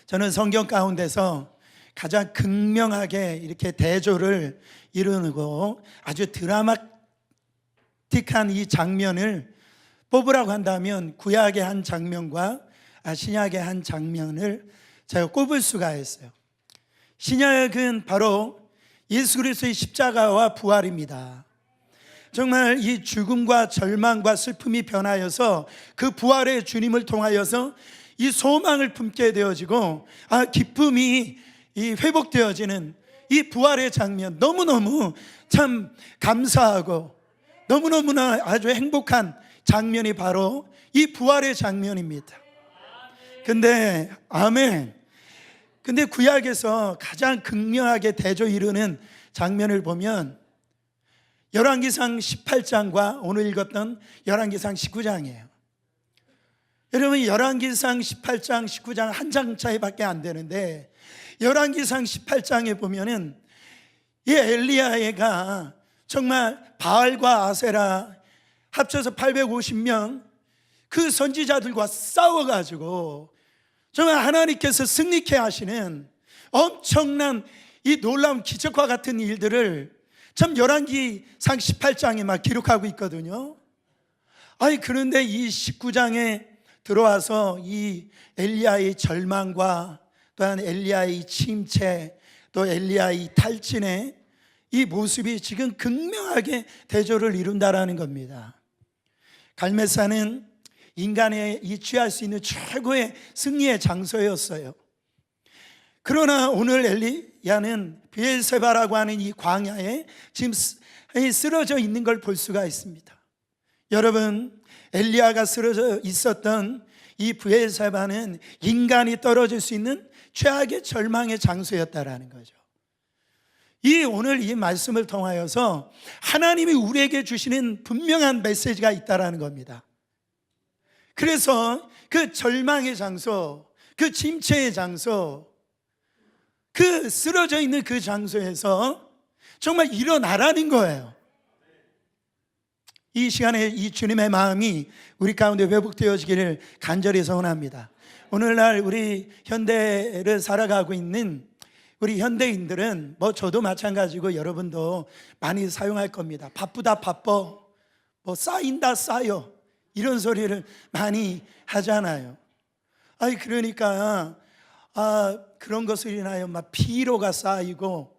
저는 성경 가운데서 가장 극명하게 이렇게 대조를 이루고 아주 드라마틱한 이 장면을 뽑으라고 한다면 구약의 한 장면과 신약의 한 장면을 제가 꼽을 수가 있어요. 신약은 바로 예수 그리스도의 십자가와 부활입니다. 정말 이 죽음과 절망과 슬픔이 변하여서 그 부활의 주님을 통하여서 이 소망을 품게 되어지고 기쁨이 회복되어지는 이 부활의 장면, 너무너무 참 감사하고 너무너무나 아주 행복한 장면이 바로 이 부활의 장면입니다. 근데 아멘. 근데 구약에서 가장 극명하게 대조 이루는 장면을 보면 열왕기상 18장과 오늘 읽었던 열왕기상 19장이에요. 여러분, 열왕기상 18장, 19장 한 장 차이밖에 안 되는데 열왕기상 18장에 보면은 이 엘리야가 정말 바알과 아세라 합쳐서 850명 그 선지자들과 싸워가지고 정말 하나님께서 승리케 하시는 엄청난 이 놀라운 기적과 같은 일들을 참 열왕기상 18장에 막 기록하고 있거든요. 그런데 이 19장에 들어와서 이 엘리야의 절망과 또한 엘리야의 침체, 또 엘리야의 탈진의 이 모습이 지금 극명하게 대조를 이룬다라는 겁니다. 갈멜산은 인간이 취할 수 있는 최고의 승리의 장소였어요. 그러나 오늘 엘리야는 브엘세바라고 하는 이 광야에 지금 쓰러져 있는 걸 볼 수가 있습니다. 여러분, 엘리야가 쓰러져 있었던 이 브엘세바는 인간이 떨어질 수 있는 최악의 절망의 장소였다라는 거죠. 오늘 이 말씀을 통하여서 하나님이 우리에게 주시는 분명한 메시지가 있다라는 겁니다. 그래서 그 절망의 장소, 그 침체의 장소, 그 쓰러져 있는 그 장소에서 정말 일어나라는 거예요. 이 시간에 이 주님의 마음이 우리 가운데 회복되어지기를 간절히 소원합니다. 오늘날 우리 현대를 살아가고 있는 우리 현대인들은 저도 마찬가지고 여러분도 많이 사용할 겁니다. 바쁘다 바빠, 쌓인다 쌓여, 이런 소리를 많이 하잖아요. 그러니까 그런 것을 인하여 막 피로가 쌓이고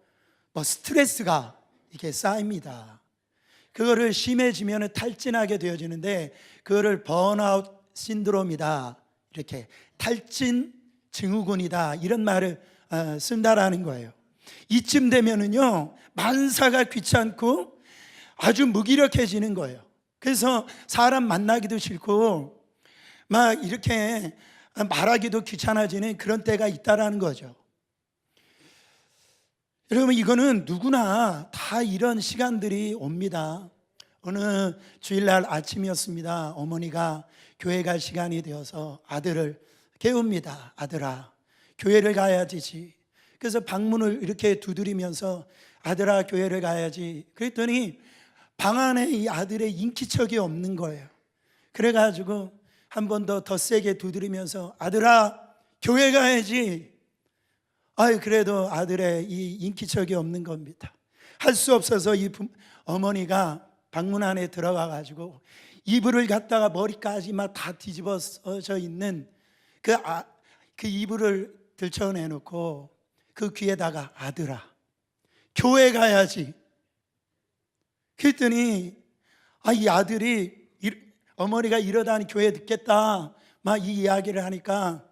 스트레스가 이렇게 쌓입니다. 그거를 심해지면 탈진하게 되어지는데 그거를 번아웃 신드롬이다, 이렇게 탈진 증후군이다, 이런 말을 쓴다라는 거예요. 이쯤 되면은요 만사가 귀찮고 아주 무기력해지는 거예요. 그래서 사람 만나기도 싫고 막 이렇게 말하기도 귀찮아지는 그런 때가 있다라는 거죠. 여러분, 이거는 누구나 다 이런 시간들이 옵니다. 어느 주일날 아침이었습니다. 어머니가 교회 갈 시간이 되어서 아들을 깨웁니다. 아들아, 교회를 가야 되지. 그래서 방문을 이렇게 두드리면서 아들아, 교회를 가야지. 그랬더니 방 안에 이 아들의 인기척이 없는 거예요. 그래가지고 한 번 더 세게 두드리면서 아들아, 교회 가야지. 그래도 아들의 이 인기척이 없는 겁니다. 할 수 없어서 이 어머니가 방문 안에 들어가가지고 이불을 갖다가 머리까지 막 다 뒤집어져 있는 그 이불을 들쳐내놓고 그 귀에다가 아들아, 교회 가야지. 그랬더니 이 아들이 어머니가 이러다니 교회 듣겠다 막 이 이야기를 하니까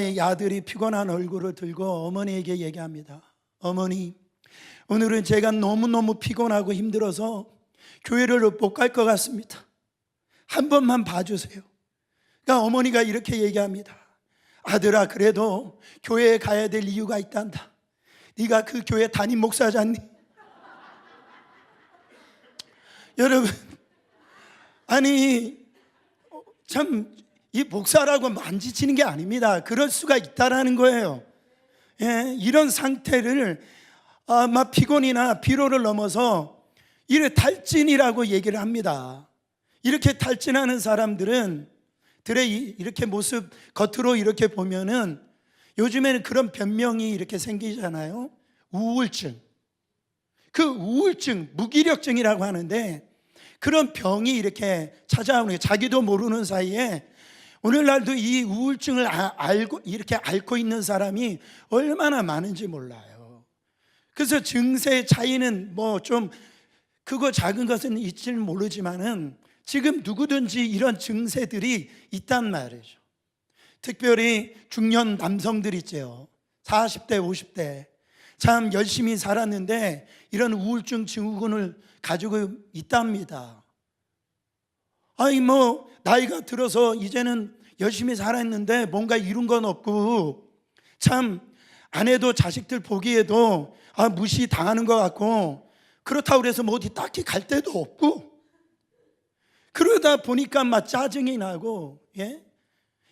이 아들이 피곤한 얼굴을 들고 어머니에게 얘기합니다. 어머니, 오늘은 제가 너무너무 피곤하고 힘들어서 교회를 못 갈 것 같습니다. 한 번만 봐주세요. 그러니까 어머니가 이렇게 얘기합니다. 아들아, 그래도 교회에 가야 될 이유가 있단다. 네가 그 교회 담임 목사잖니? 여러분, 참 이 목사라고 만지치는 게 아닙니다. 그럴 수가 있다라는 거예요. 이런 상태를 막 피곤이나 피로를 넘어서 이래 탈진이라고 얘기를 합니다. 이렇게 탈진하는 사람들은 이렇게 모습 겉으로 이렇게 보면은 요즘에는 그런 변명이 이렇게 생기잖아요. 우울증. 그 우울증, 무기력증이라고 하는데 그런 병이 이렇게 찾아오는 거예요. 자기도 모르는 사이에. 오늘날도 이 우울증을 이렇게 앓고 있는 사람이 얼마나 많은지 몰라요. 그래서 증세의 차이는 뭐 좀 크고 작은 것은 있지는 모르지만은 지금 누구든지 이런 증세들이 있단 말이죠. 특별히 중년 남성들 있죠. 40대, 50대. 참 열심히 살았는데 이런 우울증 증후군을 가지고 있답니다. 아니 뭐 나이가 들어서 이제는 열심히 살았는데 뭔가 이룬 건 없고 참 아내도 자식들 보기에도 무시당하는 것 같고 그렇다고 해서 뭐 어디 딱히 갈 데도 없고 그러다 보니까 막 짜증이 나고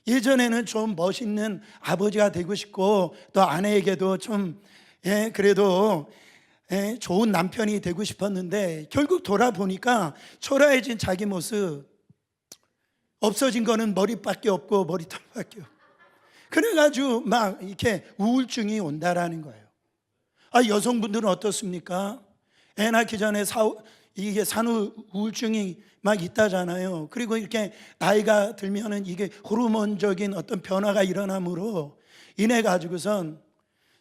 예전에는 좀 멋있는 아버지가 되고 싶고 또 아내에게도 좀 그래도 좋은 남편이 되고 싶었는데 결국 돌아보니까 초라해진 자기 모습, 없어진 거는 머리밖에 없고 머리털밖에 없고 그래가지고 막 이렇게 우울증이 온다라는 거예요. 여성분들은 어떻습니까? 애 낳기 전에 이게 산후 우울증이 막 있다잖아요. 그리고 이렇게 나이가 들면은 이게 호르몬적인 어떤 변화가 일어남으로 인해 가지고선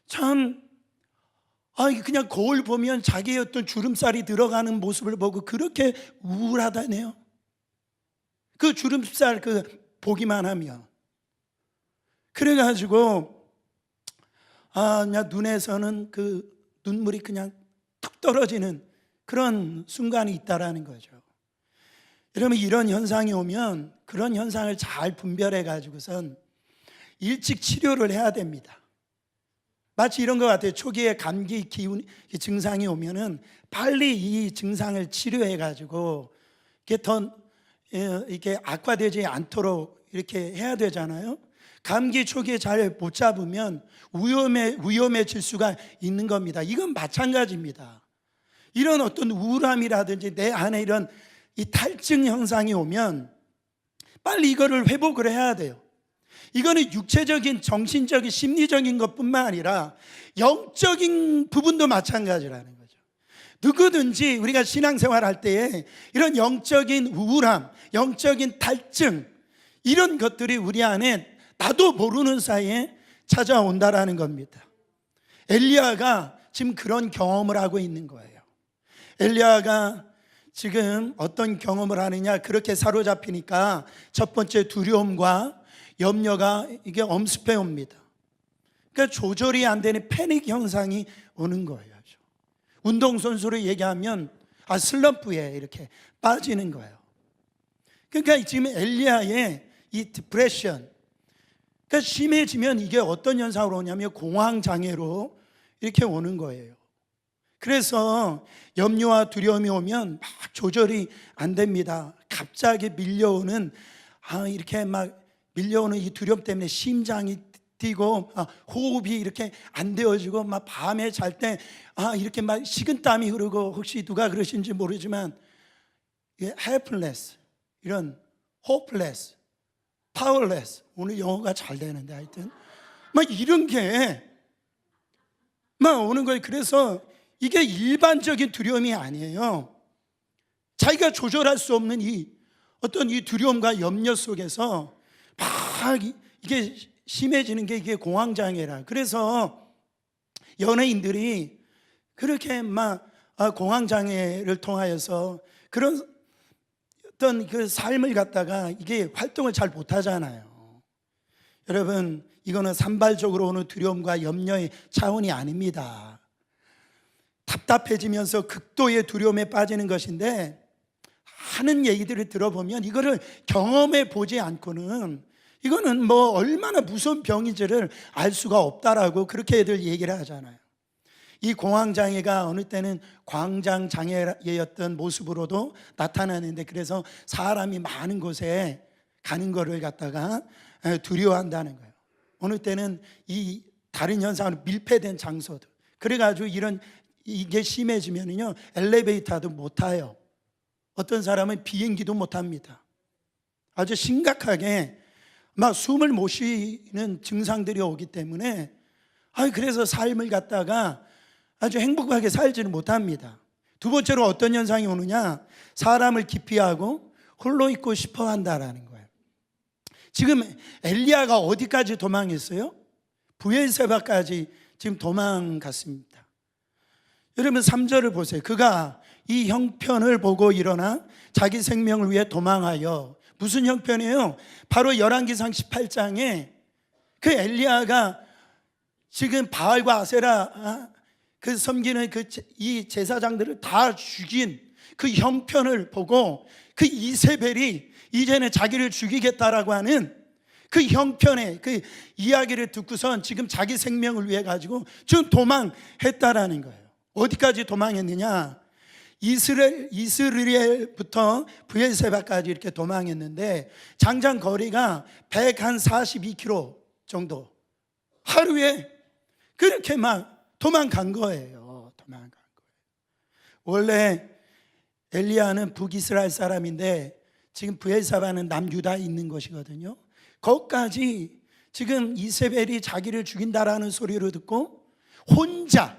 참 그냥 거울 보면 자기의 어떤 주름살이 들어가는 모습을 보고 그렇게 우울하다네요. 그 주름살 보기만 하면. 그래가지고 그냥 눈에서는 그 눈물이 그냥 툭 떨어지는 그런 순간이 있다라는 거죠. 여러분 이런 현상이 오면 그런 현상을 잘 분별해 가지고선 일찍 치료를 해야 됩니다. 마치 이런 것 같아요. 초기에 감기 기운 증상이 오면은 빨리 이 증상을 치료해 가지고 이게 더 이렇게 악화되지 않도록 이렇게 해야 되잖아요. 감기 초기에 잘 못 잡으면 위험해질 수가 있는 겁니다. 이건 마찬가지입니다. 이런 어떤 우울함이라든지 내 안에 이런 이 탈증 현상이 오면 빨리 이거를 회복을 해야 돼요. 이거는 육체적인, 정신적인, 심리적인 것뿐만 아니라 영적인 부분도 마찬가지라는 거죠. 누구든지 우리가 신앙생활 할 때에 이런 영적인 우울함, 영적인 탈증 이런 것들이 우리 안에 나도 모르는 사이에 찾아온다라는 겁니다. 엘리야가 지금 그런 경험을 하고 있는 거예요. 엘리야가 지금 어떤 경험을 하느냐, 그렇게 사로잡히니까 첫 번째 두려움과 염려가 이게 엄습해 옵니다. 그러니까 조절이 안 되는 패닉 현상이 오는 거예요. 운동선수로 얘기하면 슬럼프에 이렇게 빠지는 거예요. 그러니까 지금 엘리야의 이 디프레션, 그러니까 심해지면 이게 어떤 현상으로 오냐면 공황장애로 이렇게 오는 거예요. 그래서 염려와 두려움이 오면 막 조절이 안 됩니다. 갑자기 밀려오는 이렇게 막 밀려오는 이 두려움 때문에 심장이 뛰고 호흡이 이렇게 안 되어지고 막 밤에 잘 때 이렇게 막 식은땀이 흐르고 혹시 누가 그러신지 모르지만 helpless 이런 hopeless, powerless 오늘 영어가 잘 되는데 하여튼 막 이런 게 막 오는 거예요. 그래서 이게 일반적인 두려움이 아니에요. 자기가 조절할 수 없는 이 어떤 이 두려움과 염려 속에서 막 이게 심해지는 게 이게 공황장애라. 그래서 연예인들이 그렇게 막 공황장애를 통하여서 그런 어떤 그 삶을 갖다가 이게 활동을 잘 못하잖아요. 여러분 이거는 산발적으로 오는 두려움과 염려의 차원이 아닙니다. 답답해지면서 극도의 두려움에 빠지는 것인데 하는 얘기들을 들어보면 이거를 경험해 보지 않고는 이거는 뭐 얼마나 무서운 병인지를 알 수가 없다라고 그렇게 애들 얘기를 하잖아요. 이 공황장애가 어느 때는 광장장애였던 모습으로도 나타나는데 그래서 사람이 많은 곳에 가는 거를 갖다가 두려워한다는 거예요. 어느 때는 이 다른 현상으로 밀폐된 장소들 그래가지고 이게 심해지면요 엘리베이터도 못 타요. 어떤 사람은 비행기도 못 탑니다. 아주 심각하게 막 숨을 못 쉬는 증상들이 오기 때문에 그래서 삶을 갖다가 아주 행복하게 살지는 못합니다. 두 번째로 어떤 현상이 오느냐? 사람을 기피하고 홀로 있고 싶어 한다라는 거예요. 지금 엘리야가 어디까지 도망했어요? 브엘세바까지 지금 도망갔습니다. 여러분 3절을 보세요. 그가 이 형편을 보고 일어나 자기 생명을 위해 도망하여, 무슨 형편이에요? 바로 열왕기상 18장에 그 엘리야가 지금 바알과 아세라 그 섬기는 이 제사장들을 다 죽인 그 형편을 보고 그 이세벨이 이제는 자기를 죽이겠다라고 하는 그 형편의 그 이야기를 듣고선 지금 자기 생명을 위해 가지고 지금 도망했다라는 거예요. 어디까지 도망했느냐? 이스라엘부터 브엘세바까지 이렇게 도망했는데 장장 거리가 142km 정도, 하루에 그렇게 막 도망간 거예요. 도망간 거예요. 원래 엘리야는 북이스라엘 사람인데 지금 브엘세바는 남유다에 있는 것이거든요. 거기까지 지금 이세벨이 자기를 죽인다라는 소리를 듣고 혼자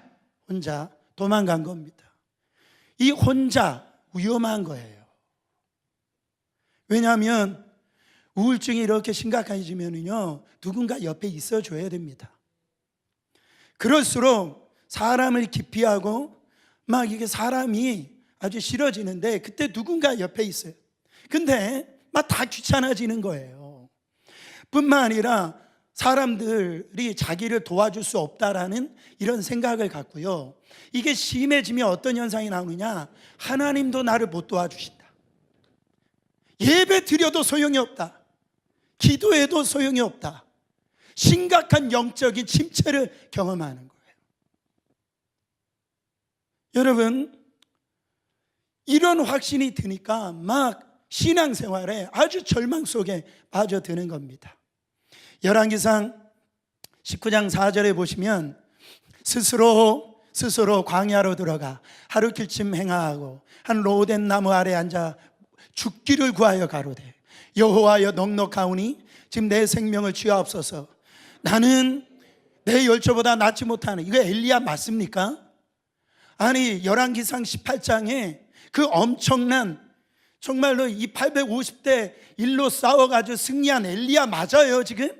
도망간 겁니다. 이 혼자 위험한 거예요. 왜냐하면 우울증이 이렇게 심각해지면요, 누군가 옆에 있어줘야 됩니다. 그럴수록 사람을 기피하고 막 이게 사람이 아주 싫어지는데 그때 누군가 옆에 있어요. 근데 막 다 귀찮아지는 거예요. 뿐만 아니라 사람들이 자기를 도와줄 수 없다라는 이런 생각을 갖고요, 이게 심해지면 어떤 현상이 나오느냐? 하나님도 나를 못 도와주신다. 예배 드려도 소용이 없다. 기도해도 소용이 없다. 심각한 영적인 침체를 경험하는 거예요. 여러분, 이런 확신이 드니까 막 신앙생활에 아주 절망 속에 빠져드는 겁니다. 열왕기상 19장 4절에 보시면 스스로 광야로 들어가 하루 길쯤 행하고 한 로덴 나무 아래 앉아 죽기를 구하여 가로되 여호와여 넉넉하오니 지금 내 생명을 취하옵소서. 나는 내 열조보다 낫지 못하는, 이거 엘리야 맞습니까? 아니 열왕기상 18장에 그 엄청난 정말로 이 850대 1로 싸워가지고 승리한 엘리야 맞아요. 지금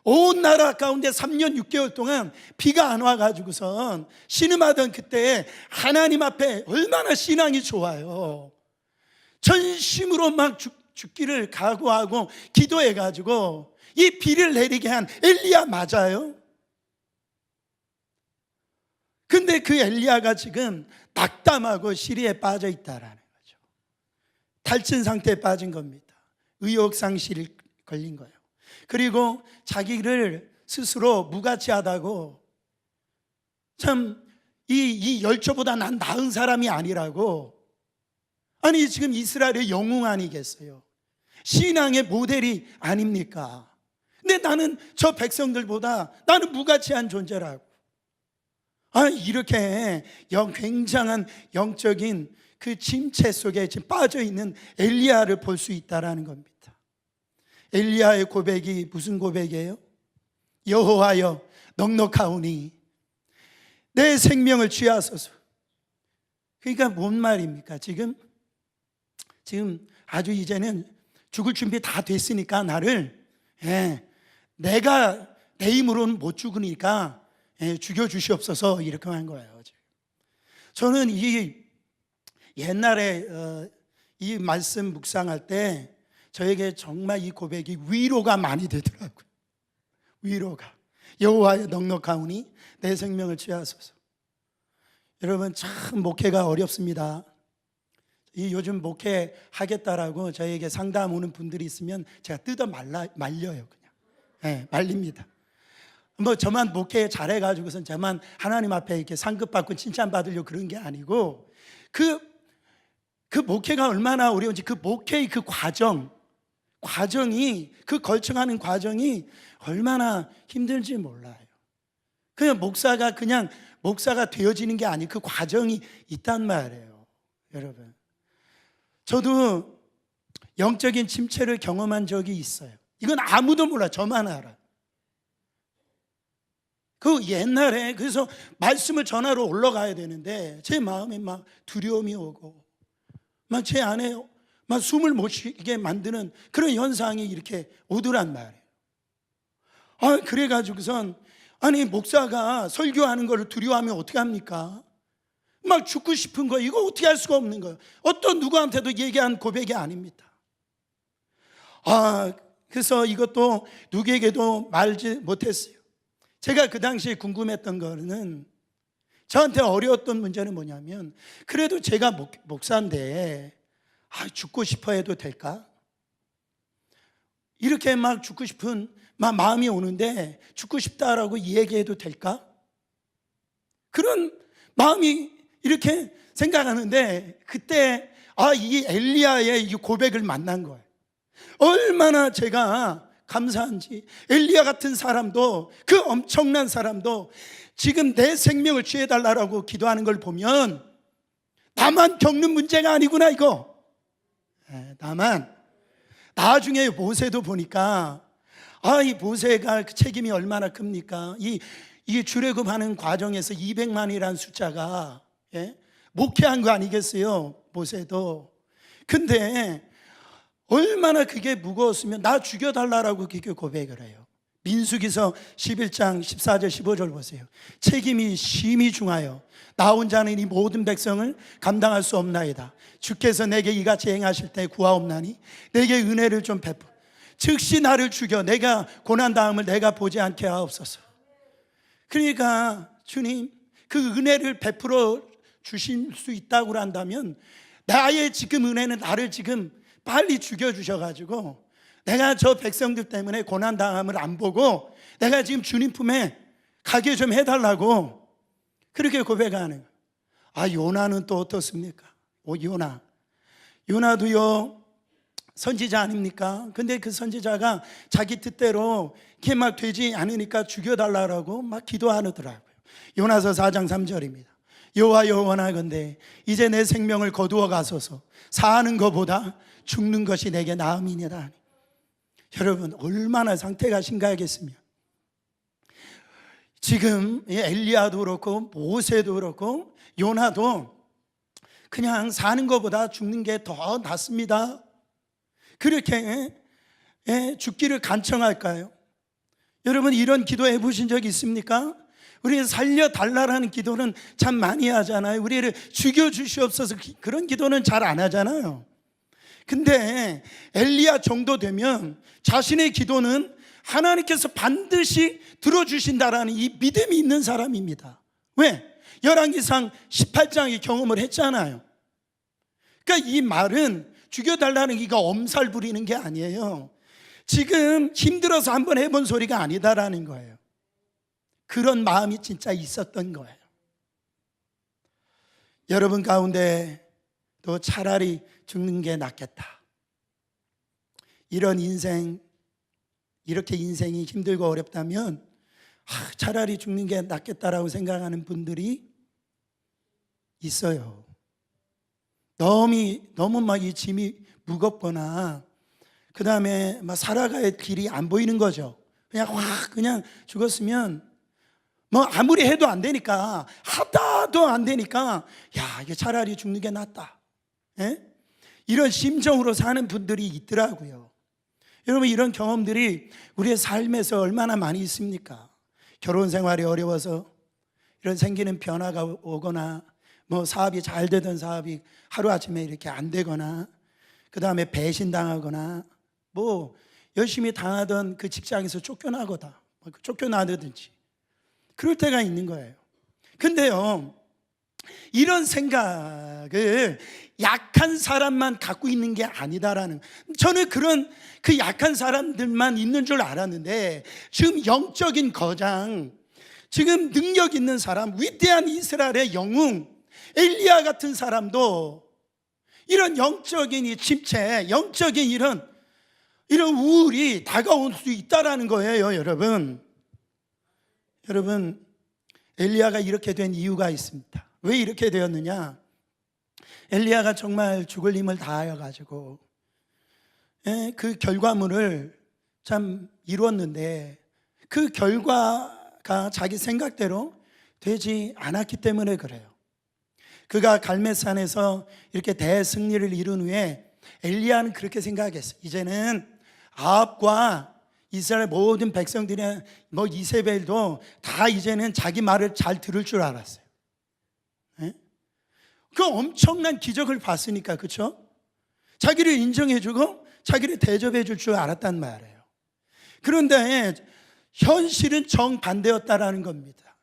온 나라 가운데 3년 6개월 동안 비가 안 와가지고선 신음하던 그때 하나님 앞에 얼마나 신앙이 좋아요. 전심으로 막 죽기를 각오하고 기도해가지고 이 비를 내리게 한 엘리야 맞아요. 근데 그 엘리야가 지금 낙담하고 시리에 빠져 있다라는 거죠. 탈진 상태에 빠진 겁니다. 의욕상실이 걸린 거예요. 그리고 자기를 스스로 무가치하다고, 참 이 열조보다 난 나은 사람이 아니라고, 아니 지금 이스라엘의 영웅 아니겠어요? 신앙의 모델이 아닙니까? 근데 나는 저 백성들보다 나는 무가치한 존재라고. 이렇게 굉장한 영적인 그 침체 속에 지금 빠져 있는 엘리야를 볼 수 있다라는 겁니다. 엘리야의 고백이 무슨 고백이에요? 여호와여 넉넉하오니 내 생명을 취하소서. 그러니까 뭔 말입니까? 지금 아주 이제는 죽을 준비 다 됐으니까 나를 내가 내 힘으로는 못 죽으니까 죽여주시옵소서, 이렇게 한 거예요. 저는 이 옛날에 이 말씀 묵상할 때 저에게 정말 이 고백이 위로가 많이 되더라고요. 위로가. 여호와여 넉넉하오니 내 생명을 취하소서. 여러분 참 목회가 어렵습니다. 이 요즘 목회 하겠다라고 저에게 상담 오는 분들이 있으면 제가 뜯어 말려요. 그냥 말립니다. 뭐 저만 목회 잘해가지고선 저만 하나님 앞에 이렇게 상급받고 칭찬받으려고 그런 게 아니고, 그 목회가 얼마나 어려운지, 그 목회의 그 과정이 그 걸쳐가는 과정이 얼마나 힘든지 몰라요. 그냥 목사가 되어지는 게 아니고 그 과정이 있단 말이에요. 여러분, 저도 영적인 침체를 경험한 적이 있어요. 이건 아무도 몰라. 저만 알아. 그 옛날에 그래서 말씀을 전하러 올라가야 되는데 제 마음에 막 두려움이 오고 막 제 안에 막 숨을 못 쉬게 만드는 그런 현상이 이렇게 오더란 말이에요. 그래가지고선 아니 목사가 설교하는 걸 두려워하면 어떻게 합니까? 막 죽고 싶은 거 이거 어떻게 할 수가 없는 거예요. 어떤 누구한테도 얘기한 고백이 아닙니다. 그래서 이것도 누구에게도 말지 못했어요. 제가 그 당시에 궁금했던 거는 저한테 어려웠던 문제는 뭐냐면 그래도 제가 목사인데 죽고 싶어 해도 될까? 이렇게 막 죽고 싶은 마음이 오는데 죽고 싶다라고 얘기해도 될까? 그런 마음이 이렇게 생각하는데 그때 이 엘리야의 이 고백을 만난 거예요. 얼마나 제가 감사한지. 엘리야 같은 사람도 그 엄청난 사람도 지금 내 생명을 취해달라고 기도하는 걸 보면 나만 겪는 문제가 아니구나 이거. 다만 나중에 모세도 보니까 이 모세가 그 책임이 얼마나 큽니까? 이 출애굽하는 과정에서 200만이라는 숫자가 목회한 거 아니겠어요? 모세도. 근데 얼마나 그게 무거웠으면 나 죽여달라고 그렇게 고백을 해요. 민수기서 11장 14절 15절 보세요. 책임이 심히 중하여 나 혼자는 이 모든 백성을 감당할 수 없나이다. 주께서 내게 이같이 행하실 때 구하옵나니 내게 은혜를 좀 베풀. 즉시 나를 죽여 내가 고난당함을 내가 보지 않게 하옵소서. 그러니까 주님 그 은혜를 베풀어 주실 수 있다고 한다면 나의 지금 은혜는 나를 지금 빨리 죽여주셔가지고 내가 저 백성들 때문에 고난당함을 안 보고 내가 지금 주님 품에 가게 좀 해달라고 그렇게 고백하는 거예요. 요나는 또 어떻습니까? 요나도요 선지자 아닙니까? 근데 그 선지자가 자기 뜻대로 이렇게 막 되지 않으니까 죽여달라고 막 기도하더라고요. 요나서 4장 3절입니다. 여호와여 원하건대 이제 내 생명을 거두어 가소서. 사는 것보다 죽는 것이 내게 나음이니라. 여러분 얼마나 상태가 심각하겠습니까? 지금 엘리야도 그렇고 모세도 그렇고 요나도 그냥 사는 것보다 죽는 게 더 낫습니다. 그렇게 죽기를 간청할까요? 여러분 이런 기도 해보신 적 있습니까? 우리 살려달라는 기도는 참 많이 하잖아요. 우리를 죽여주시옵소서 그런 기도는 잘 안 하잖아요. 근데 엘리야 정도 되면 자신의 기도는 하나님께서 반드시 들어주신다라는 이 믿음이 있는 사람입니다. 왜? 열왕기상 18장의 경험을 했잖아요. 그러니까 이 말은 죽여달라는 기가 엄살 부리는 게 아니에요. 지금 힘들어서 한번 해본 소리가 아니다라는 거예요. 그런 마음이 진짜 있었던 거예요. 여러분 가운데 또 차라리 죽는 게 낫겠다. 이런 인생, 이렇게 인생이 힘들고 어렵다면 차라리 죽는 게 낫겠다라고 생각하는 분들이 있어요. 너무 막 이 짐이 무겁거나 그 다음에 막 살아갈 길이 안 보이는 거죠. 그냥 죽었으면 뭐 아무리 해도 안 되니까 하다도 안 되니까 이게 차라리 죽는 게 낫다. 이런 심정으로 사는 분들이 있더라고요. 여러분 이런 경험들이 우리의 삶에서 얼마나 많이 있습니까? 결혼 생활이 어려워서 이런 생기는 변화가 오거나 뭐 사업이 잘 되던 사업이 하루아침에 이렇게 안 되거나 그 다음에 배신당하거나 뭐 열심히 당하던 그 직장에서 쫓겨나든지 그럴 때가 있는 거예요. 근데요 이런 생각을 약한 사람만 갖고 있는 게 아니다라는, 저는 그런 그 약한 사람들만 있는 줄 알았는데 지금 영적인 거장, 지금 능력 있는 사람, 위대한 이스라엘의 영웅 엘리야 같은 사람도 이런 영적인 이 침체, 영적인 이런 우울이 다가올 수 있다라는 거예요. 여러분 엘리야가 이렇게 된 이유가 있습니다. 왜 이렇게 되었느냐? 엘리야가 정말 죽을 힘을 다하여 가지고 그 결과물을 참 이루었는데 그 결과가 자기 생각대로 되지 않았기 때문에 그래요. 그가 갈멜산에서 이렇게 대승리를 이룬 후에 엘리야는 그렇게 생각했어요. 이제는 아합과 이스라엘 모든 백성들이 이세벨도 다 이제는 자기 말을 잘 들을 줄 알았어요. 그 엄청난 기적을 봤으니까, 그렇죠? 자기를 인정해주고 자기를 대접해줄 줄 알았단 말이에요. 그런데 현실은 정반대였다라는 겁니다.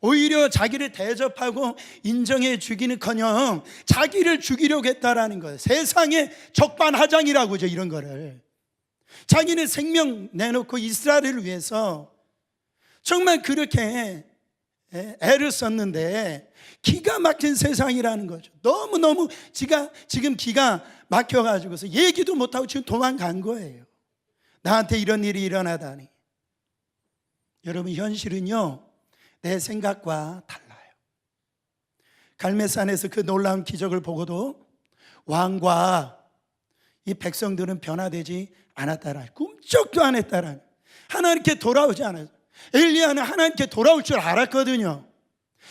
오히려 자기를 대접하고 인정해 주기는커녕 자기를 죽이려고 했다라는 거예요. 세상의 적반하장이라고 하죠, 이런 거를. 자기는 생명 내놓고 이스라엘을 위해서 정말 그렇게 애를 썼는데 기가 막힌 세상이라는 거죠. 너무너무 지금 기가 막혀가지고서 얘기도 못하고 지금 도망간 거예요. 나한테 이런 일이 일어나다니. 여러분, 현실은요 내 생각과 달라요. 갈멜산에서 그 놀라운 기적을 보고도 왕과 이 백성들은 변화되지 않았다라, 꿈쩍도 안 했다라, 하나님께 돌아오지 않아요. 엘리야는 하나님께 돌아올 줄 알았거든요.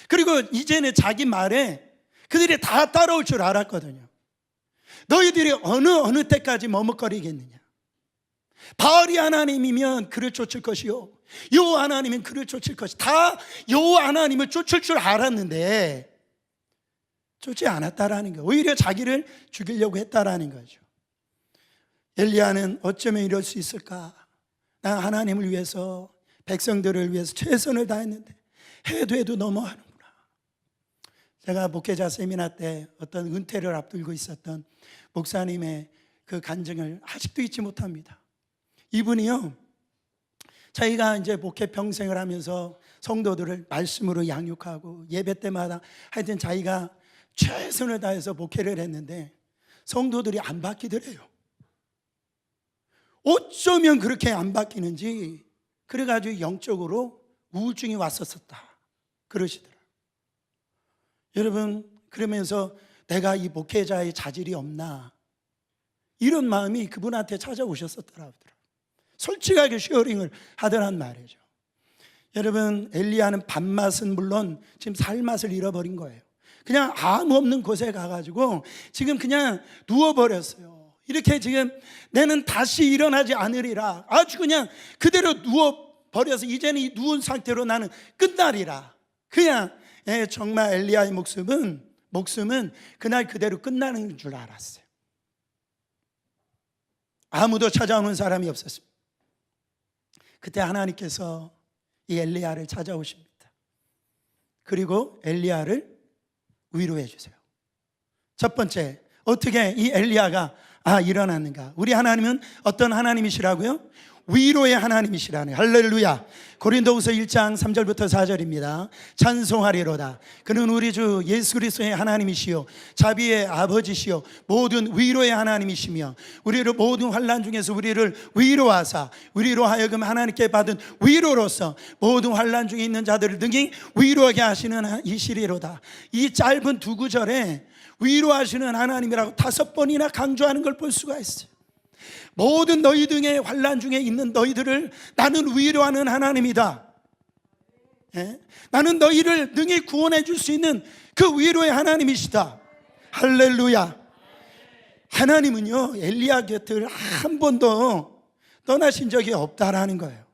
그리고 이제는 자기 말에 그들이 다 따라올 줄 알았거든요. 너희들이 어느 때까지 머뭇거리겠느냐. 바알이 하나님이면 그를 쫓을 것이요, 여호와 하나님은 그를 쫓을 것이. 다 여호와 하나님을 쫓을 줄 알았는데 쫓지 않았다라는 거예요. 오히려 자기를 죽이려고 했다라는 거죠. 엘리야는 어쩌면 이럴 수 있을까? 나 하나님을 위해서, 백성들을 위해서 최선을 다했는데 해도 너무하는구나. 제가 목회자 세미나 때 어떤 은퇴를 앞두고 있었던 목사님의 그 간증을 아직도 잊지 못합니다. 이분이요, 자기가 이제 목회 평생을 하면서 성도들을 말씀으로 양육하고 예배 때마다 하여튼 자기가 최선을 다해서 목회를 했는데 성도들이 안 바뀌더래요. 어쩌면 그렇게 안 바뀌는지 그래가지고 영적으로 우울증이 왔었다 그러시더라고요. 여러분, 그러면서 내가 이 목회자의 자질이 없나, 이런 마음이 그분한테 찾아오셨었더라고요. 솔직하게 쉐어링을 하더란 말이죠. 여러분, 엘리야는 밥맛은 물론 지금 살맛을 잃어버린 거예요. 그냥 아무 없는 곳에 가가지고 지금 그냥 누워버렸어요. 이렇게 지금 내는 다시 일어나지 않으리라, 아주 그냥 그대로 누워버려서 이제는 이 누운 상태로 나는 끝나리라. 그냥 정말 엘리야의 목숨은 그날 그대로 끝나는 줄 알았어요. 아무도 찾아오는 사람이 없었습니다. 그때 하나님께서 이 엘리야를 찾아오십니다. 그리고 엘리야를 위로해 주세요. 첫 번째, 어떻게 이 엘리야가 일어났는가? 우리 하나님은 어떤 하나님이시라고요? 위로의 하나님이시라네. 할렐루야. 고린도후서 1장 3절부터 4절입니다. 찬송하리로다. 그는 우리 주 예수 그리스도의 하나님이시요 자비의 아버지시요 모든 위로의 하나님이시며 우리를 모든 환난 중에서 우리를 위로하사 우리로 하여금 하나님께 받은 위로로서 모든 환난 중에 있는 자들을 등히 위로하게 하시는 이시리로다. 이 짧은 두 구절에 위로하시는 하나님이라고 5번이나 강조하는 걸 볼 수가 있어요. 모든 너희 등의 환난 중에 있는 너희들을 나는 위로하는 하나님이다. 나는 너희를 능히 구원해 줄 수 있는 그 위로의 하나님이시다. 할렐루야. 하나님은요 엘리야 곁을 한 번도 떠나신 적이 없다라는 거예요.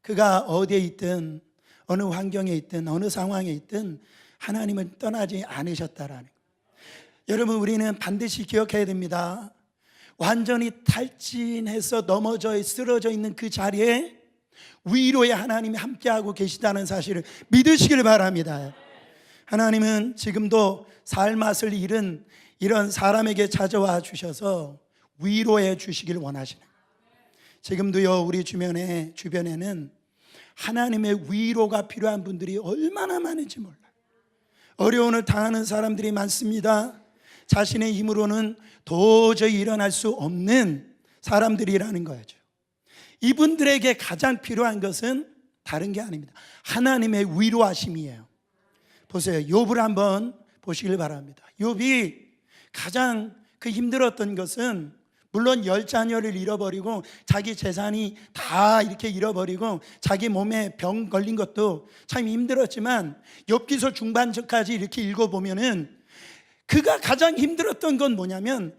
그가 어디에 있든 어느 환경에 있든 어느 상황에 있든 하나님은 떠나지 않으셨다라는 거예요. 여러분, 우리는 반드시 기억해야 됩니다. 완전히 탈진해서 넘어져 쓰러져 있는 그 자리에 위로의 하나님이 함께하고 계시다는 사실을 믿으시길 바랍니다. 하나님은 지금도 살맛을 잃은 이런 사람에게 찾아와 주셔서 위로해 주시길 원하시는 거예요. 지금도요 우리 주변에는 하나님의 위로가 필요한 분들이 얼마나 많은지 몰라요. 어려움을 당하는 사람들이 많습니다. 자신의 힘으로는 도저히 일어날 수 없는 사람들이라는 거죠. 이분들에게 가장 필요한 것은 다른 게 아닙니다. 하나님의 위로하심이에요. 보세요. 욥을 한번 보시길 바랍니다. 욥이 가장 그 힘들었던 것은 물론 10자녀를 잃어버리고 자기 재산이 다 이렇게 잃어버리고 자기 몸에 병 걸린 것도 참 힘들었지만 욥기서 중반절까지 이렇게 읽어보면은 그가 가장 힘들었던 건 뭐냐면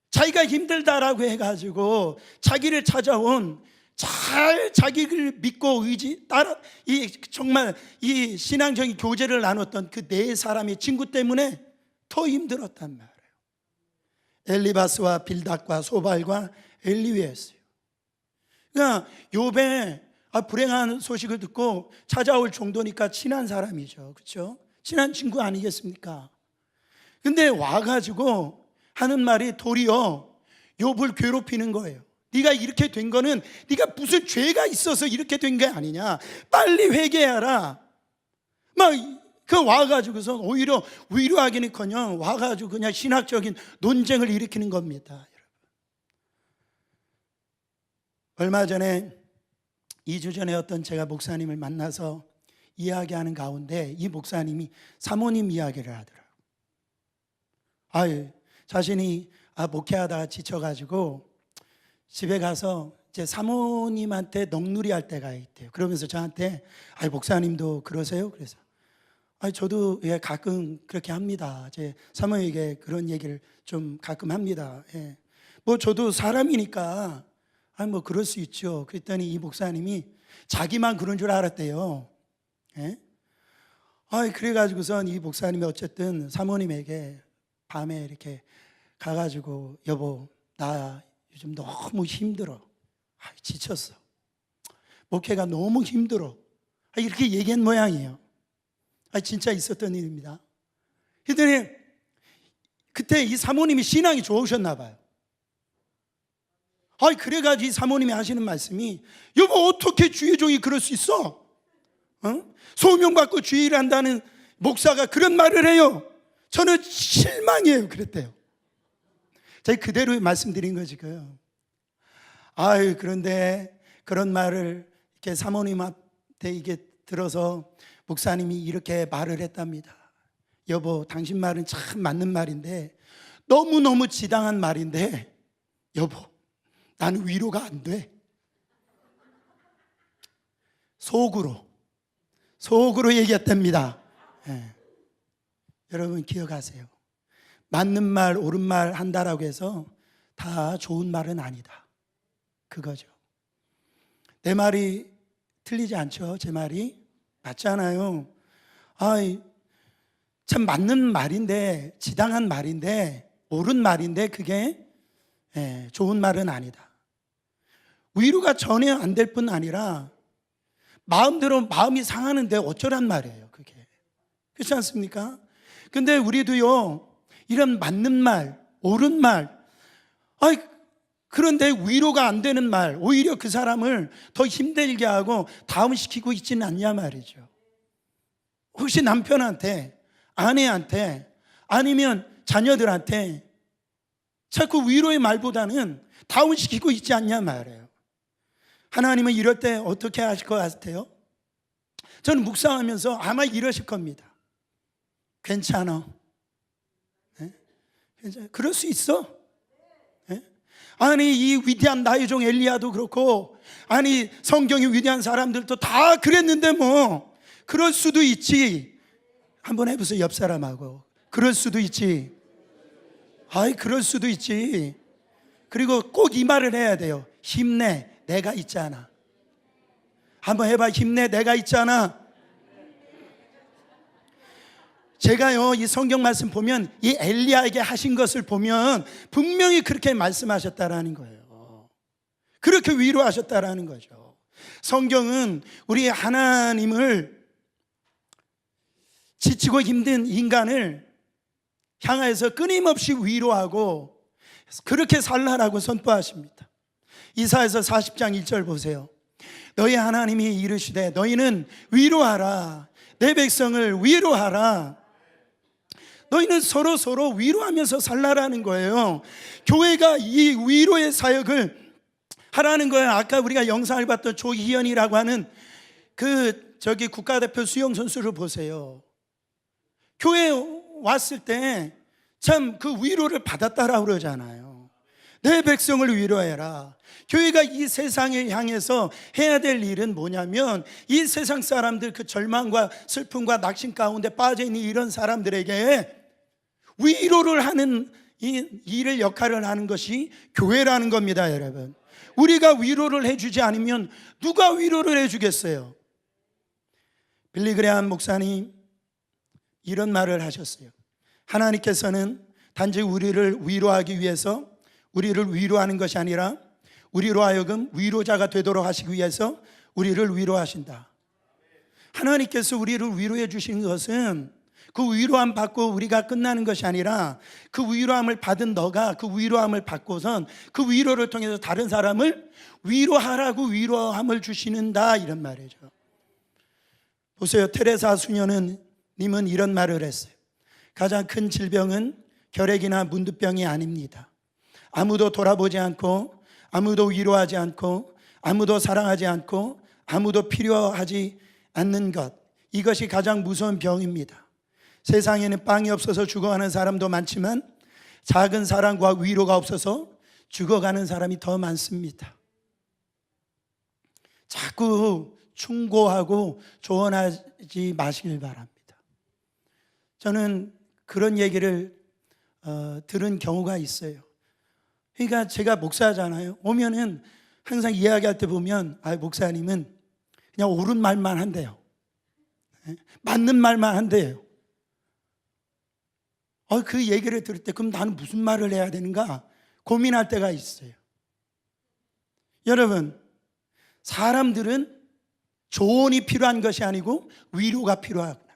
자기가 힘들다라고 해가지고 자기를 찾아온 자기를 믿고 따라 정말 이 신앙적인 교제를 나눴던 그 네 사람의 친구 때문에 더 힘들었단 말이에요. 엘리바스와 빌닷과 소발과 엘리웨였어요. 그러니까 욥의 불행한 소식을 듣고 찾아올 정도니까 친한 사람이죠. 그렇죠? 친한 친구 아니겠습니까? 근데 와가지고 하는 말이 도리어 욥을 괴롭히는 거예요. 네가 이렇게 된 거는 네가 무슨 죄가 있어서 이렇게 된 게 아니냐, 빨리 회개하라. 막 그 와가지고서 오히려 위로하기는커녕 와가지고 그냥 신학적인 논쟁을 일으키는 겁니다. 여러분, 얼마 전에 2주 전에 어떤 제가 목사님을 만나서 이야기하는 가운데 이 목사님이 사모님 이야기를 하더라고요. 자신이 목회하다가 지쳐가지고 집에 가서 제 사모님한테 넋놀이 할 때가 있대요. 그러면서 저한테 목사님도 그러세요? 그래서 저도 가끔 그렇게 합니다. 제 사모에게 그런 얘기를 좀 가끔 합니다. 뭐 저도 사람이니까 뭐 그럴 수 있죠. 그랬더니 이 목사님이 자기만 그런 줄 알았대요. 그래가지고선 이 목사님이 어쨌든 사모님에게 밤에 이렇게 가가지고 여보, 나 요즘 너무 힘들어. 지쳤어. 목회가 너무 힘들어. 이렇게 얘기한 모양이에요. 진짜 있었던 일입니다. 그랬더니 그때 이 사모님이 신앙이 좋으셨나 봐요. 그래가지고 이 사모님이 하시는 말씀이, 여보 어떻게 주의 종이 그럴 수 있어? 소명받고 주의를 한다는 목사가 그런 말을 해요. 저는 실망이에요. 그랬대요. 제가 그대로 말씀드린 거지. 그런데 그런 말을 이렇게 사모님한테 이게 들어서 목사님이 이렇게 말을 했답니다. 여보, 당신 말은 참 맞는 말인데 너무너무 지당한 말인데 여보, 나는 위로가 안 돼. 속으로 얘기했답니다. 여러분 기억하세요. 맞는 말, 옳은 말 한다라고 해서 다 좋은 말은 아니다. 그거죠. 내 말이 틀리지 않죠? 제 말이 맞잖아요. 참 맞는 말인데, 지당한 말인데, 옳은 말인데 그게 좋은 말은 아니다. 위로가 전혀 안 될 뿐 아니라 마음대로 마음이 상하는데 어쩌란 말이에요. 그게 그렇지 않습니까? 근데 우리도요, 이런 맞는 말, 옳은 말, 그런데 위로가 안 되는 말, 오히려 그 사람을 더 힘들게 하고 다운시키고 있지는 않냐 말이죠. 혹시 남편한테, 아내한테, 아니면 자녀들한테 자꾸 위로의 말보다는 다운시키고 있지 않냐 말이에요. 하나님은 이럴 때 어떻게 하실 것 같아요? 저는 묵상하면서 아마 이러실 겁니다. 괜찮아. 그럴 수 있어. 이 위대한 나의 종 엘리야도 그렇고, 성경의 위대한 사람들도 다 그랬는데 뭐 그럴 수도 있지. 한번 해보세요. 옆 사람하고. 그럴 수도 있지. 그럴 수도 있지. 그리고 꼭 이 말을 해야 돼요. 힘내, 내가 있잖아. 한번 해봐. 힘내, 내가 있잖아. 제가요, 이 성경 말씀 보면 이 엘리야에게 하신 것을 보면 분명히 그렇게 말씀하셨다라는 거예요. 그렇게 위로하셨다라는 거죠. 성경은 우리 하나님을 지치고 힘든 인간을 향해서 끊임없이 위로하고 그렇게 살라라고 선포하십니다. 이사야서 40장 1절 보세요. 너희 하나님이 이르시되 너희는 위로하라. 내 백성을 위로하라. 너희는 서로 위로하면서 살라라는 거예요. 교회가 이 위로의 사역을 하라는 거예요. 아까 우리가 영상을 봤던 조희연이라고 하는 국가대표 수영선수를 보세요. 교회에 왔을 때 참 그 위로를 받았다라고 그러잖아요. 내 백성을 위로해라. 교회가 이 세상을 향해서 해야 될 일은 뭐냐면 이 세상 사람들, 그 절망과 슬픔과 낙심 가운데 빠져있는 이런 사람들에게 위로를 하는 이 일을, 역할을 하는 것이 교회라는 겁니다. 여러분, 우리가 위로를 해주지 않으면 누가 위로를 해주겠어요? 빌리 그레함 목사님 이런 말을 하셨어요. 하나님께서는 단지 우리를 위로하기 위해서 우리를 위로하는 것이 아니라 우리로 하여금 위로자가 되도록 하시기 위해서 우리를 위로하신다. 하나님께서 우리를 위로해 주시는 것은 그 위로함 받고 우리가 끝나는 것이 아니라 그 위로함을 받은 너가 그 위로함을 받고선 그 위로를 통해서 다른 사람을 위로하라고 위로함을 주시는다, 이런 말이죠. 보세요. 테레사 수녀는 님은 이런 말을 했어요. 가장 큰 질병은 결핵이나 문두병이 아닙니다. 아무도 돌아보지 않고 아무도 위로하지 않고 아무도 사랑하지 않고 아무도 필요하지 않는 것, 이것이 가장 무서운 병입니다. 세상에는 빵이 없어서 죽어가는 사람도 많지만 작은 사랑과 위로가 없어서 죽어가는 사람이 더 많습니다. 자꾸 충고하고 조언하지 마시길 바랍니다. 저는 그런 얘기를 들은 경우가 있어요. 그러니까 제가 목사잖아요. 오면은 항상 이야기할 때 보면 목사님은 그냥 옳은 말만 한대요. 맞는 말만 한대요. 그 얘기를 들을 때 그럼 나는 무슨 말을 해야 되는가 고민할 때가 있어요. 여러분, 사람들은 조언이 필요한 것이 아니고 위로가 필요하구나.